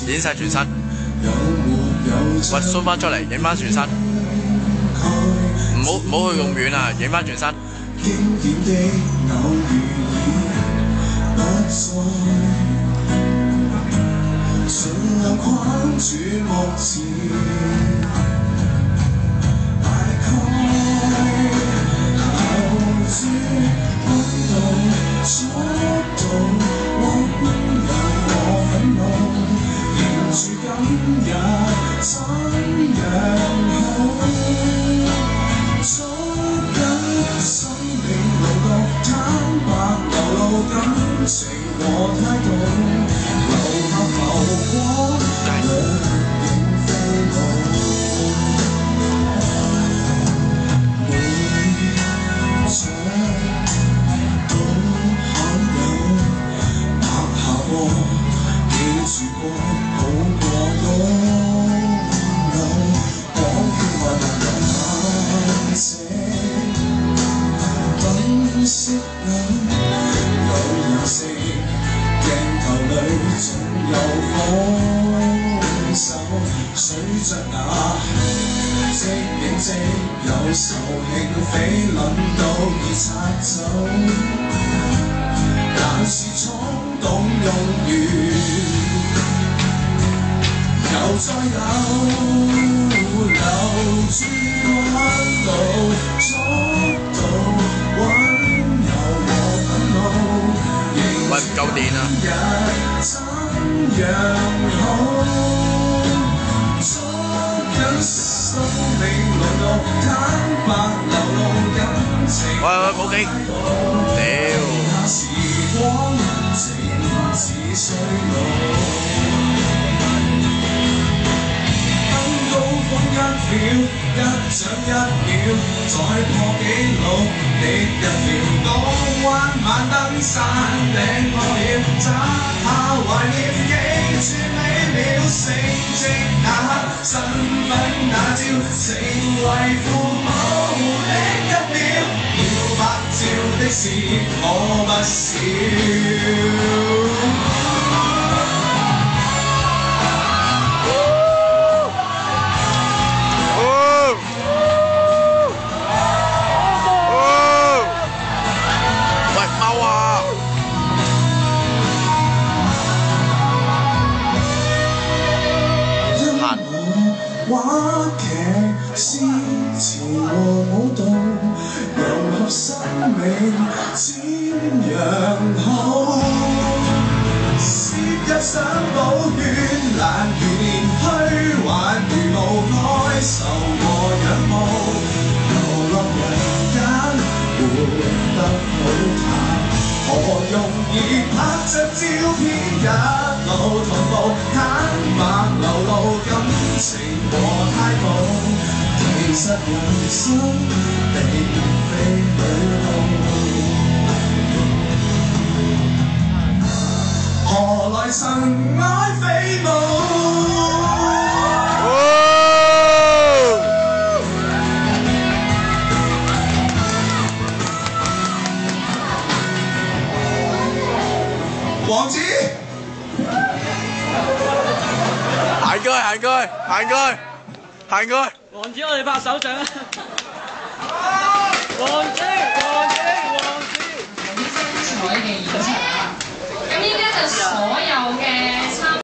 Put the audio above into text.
影晒全身，喂，縮翻出嚟，影翻全身，唔好去咁遠啊，影翻全身。喂，唔夠電啊！喂，冇機，一掌一秒，再破紀錄，歷日遼港灣晚燈山頂破曉，摘下懷念，記住美妙成績那刻，身份那朝，成為父母的一秒，要拍照的事可不少。話劇、詩詞和舞蹈，融合生命，瞻仰好。攝入相簿絢爛如年虛幻，如無哀愁和仰慕。流落人間，活得好淡，何容易拍着照片一路同步，坦白流露感情和態度，其實人生並非旅途，何來塵埃飛舞？王子，行過，行過，行過，行過。王子，我哋拍手掌啊！王子，王子，王子。好精彩嘅演出啊！咁依家就所有嘅